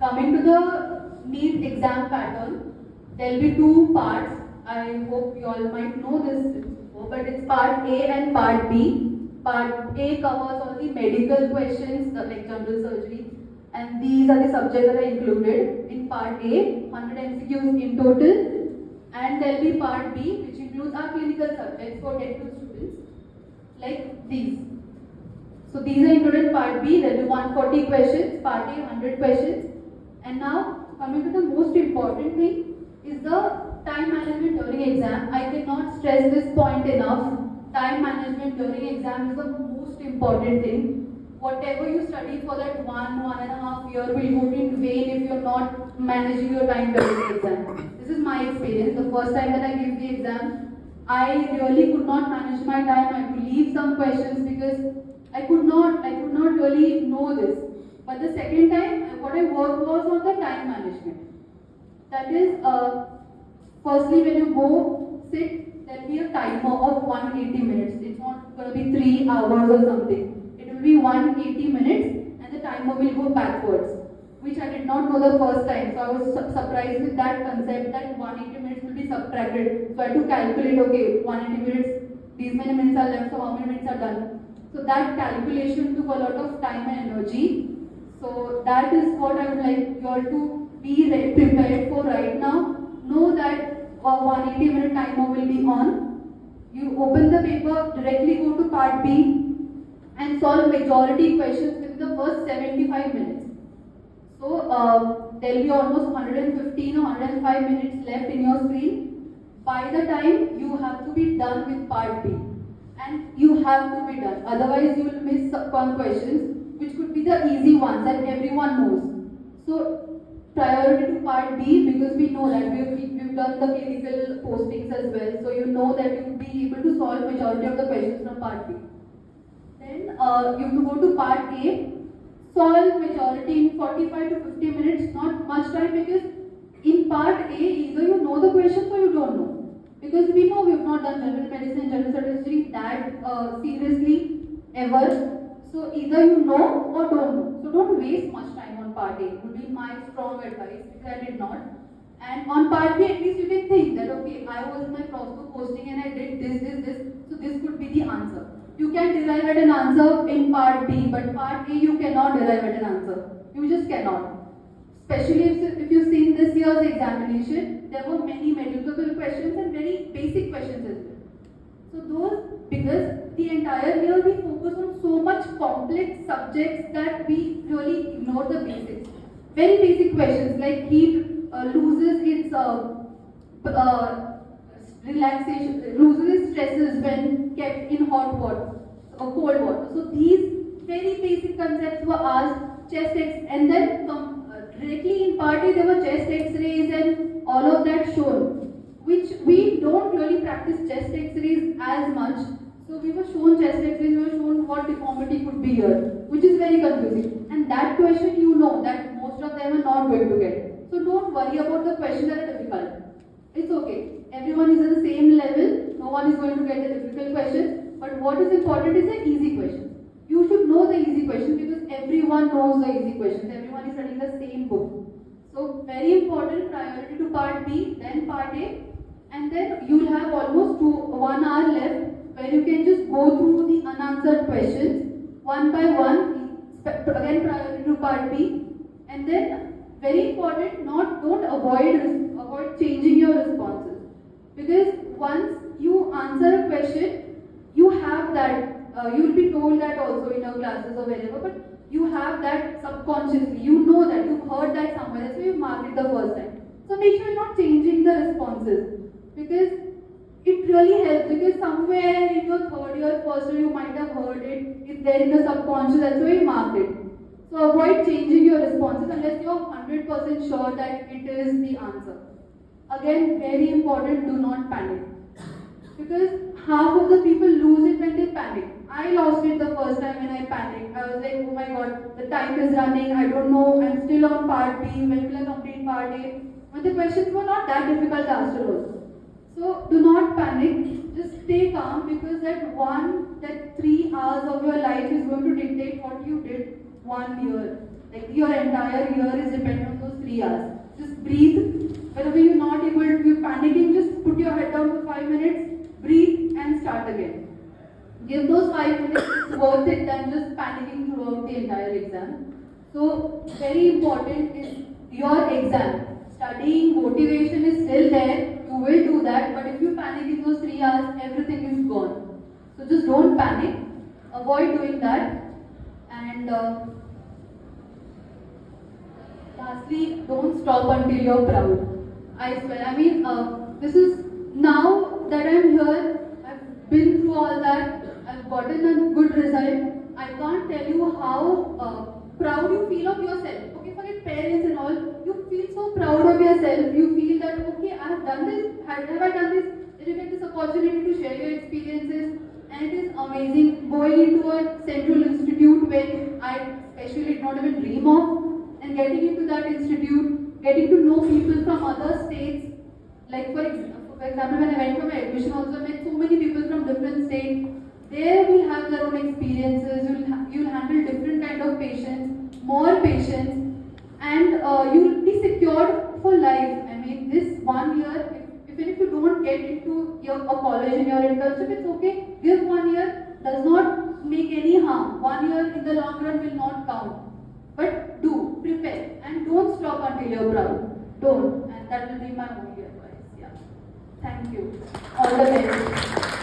coming to the NEET exam pattern, there will be two parts. I hope you all might know this, but it's part A and part B. Part A covers all the medical questions like general surgery, and these are the subjects that are included in part A, 100 MCQs in total, and there will be part B, which includes our clinical subjects for dental students, like these. So these are included in part B. There will be 140 questions, part A 100 questions. And now coming to the most important thing is the time management during exam. I cannot stress this point enough. Time management during exam is the most important thing. Whatever you study for that 1.5 year will go in vain if you're not managing your time during the exam. This is my experience. The first time that I gave the exam, I really could not manage my time. I had to leave some questions because I could not really know this. But the second time, what I worked was on the time management. That is, firstly, when you go sit, there will be a timer of 180 minutes. It's not going to be 3 hours or something. It will be 180 minutes, and the timer will go backwards, which I did not know the first time. So I was surprised with that concept that 180 minutes will be subtracted. So I had to calculate, okay, 180 minutes, these many minutes are left, so how many minutes are done. So that calculation took a lot of time and energy. So that is what I would like you all to be prepared for right now. Know that a 180 minute timer will be on. You open the paper, directly go to part B and solve majority questions within the first 75 minutes. So there will be almost 115 or 105 minutes left in your screen. By the time you have to be done with part B. And you have to be done. Otherwise, you will miss some questions, which could be the easy ones that everyone knows. So, priority to part B, because we know that we've done the clinical postings as well. So, you know that you will be able to solve majority of the questions from part B. Then, you have to go to part A, solve majority in 45 to 50 minutes, not much time, because in part A, either you know the questions or you don't know. Because we know we have not done general medicine, general surgery that seriously ever. So either you know or don't know. So don't waste much time on part A. Would be my strong advice because I did not. And on part B, at least you can think that okay, I was in my prospect posting and I did this. So this could be the answer. You can derive at an answer in part B, but part A you cannot derive at an answer. You just cannot. Especially if you've seen this year's examination, there were many medical questions and very basic questions as well. So those, because the entire year we focus on so much complex subjects that we really ignore the basics. Very basic questions like heat loses its relaxation, loses its stresses when kept in hot water or cold water. So these very basic concepts were asked, chest X, and then directly in part A there were chest X-rays and all of that shown, which we don't really practice chest X-rays as much. So we were shown chest X-rays, we were shown what deformity could be here, which is very confusing. And that question you know that most of them are not going to get. So don't worry about the questions that are difficult. It's okay. Everyone is at the same level. No one is going to get the difficult questions. But what is important is the easy questions. You should know the easy questions because everyone knows the easy questions. Everyone is studying the same book. So very important, priority to part B, then part A, and then you'll have almost 1 hour left where you can just go through the unanswered questions one by one. Again, priority to part B, and then very important, don't avoid changing your responses, because once you answer a question, you have that. You will be told that also in your classes or wherever, but you have that subconsciously. You know that, you've heard that somewhere, that's why you marked it the first time. So make sure you're not changing the responses, because it really helps, because somewhere in your third year, first year, you might have heard it, it's there in the subconscious, that's why you marked it. So avoid changing your responses unless you're 100% sure that it is the answer. Again, very important, do not panic. Because half of the people lose it when they panic. I lost it the first time when I panicked. I was like, oh my god, the time is running, I don't know, I'm still on part B, when will I complete part A? But the questions were not that difficult after all. So do not panic, just stay calm, because that 3 hours of your life is going to dictate what you did 1 year. Like your entire year is dependent on 3 hours. Just breathe. Whenever you're not able, you're panicking, just put your head down for 5 minutes, breathe and start again. Give those 5 minutes worth it than just panicking throughout the entire exam. So very important is your exam. Studying, motivation is still there, you will do that, but if you panic in those 3 hours, everything is gone. So just don't panic, avoid doing that. And lastly, don't stop until you're proud. I swear, I mean, this is now that I'm here, I've been through all that, I've gotten a good result. I can't tell you how proud you feel of yourself. Okay, forget parents and all, you feel so proud of yourself. You feel that, okay, I have done this, have I done this? Did you get this opportunity to share your experiences? And it is amazing going into a central institute where I especially did not even dream of. And getting into that institute, getting to know people from other states, like for example, when I went for my admission also, I met so many people from different states. They will have their own experiences, you'll handle different kind of patients, more patients, and you'll be secured for life. I mean, this 1 year, even if you don't get into a college in your internship, it's okay. Give 1 year, does not make any harm. 1 year in the long run will not count. But do, prepare, and don't stop until you're proud. Don't, and that will be my only advice. Yeah. Thank you. All the best.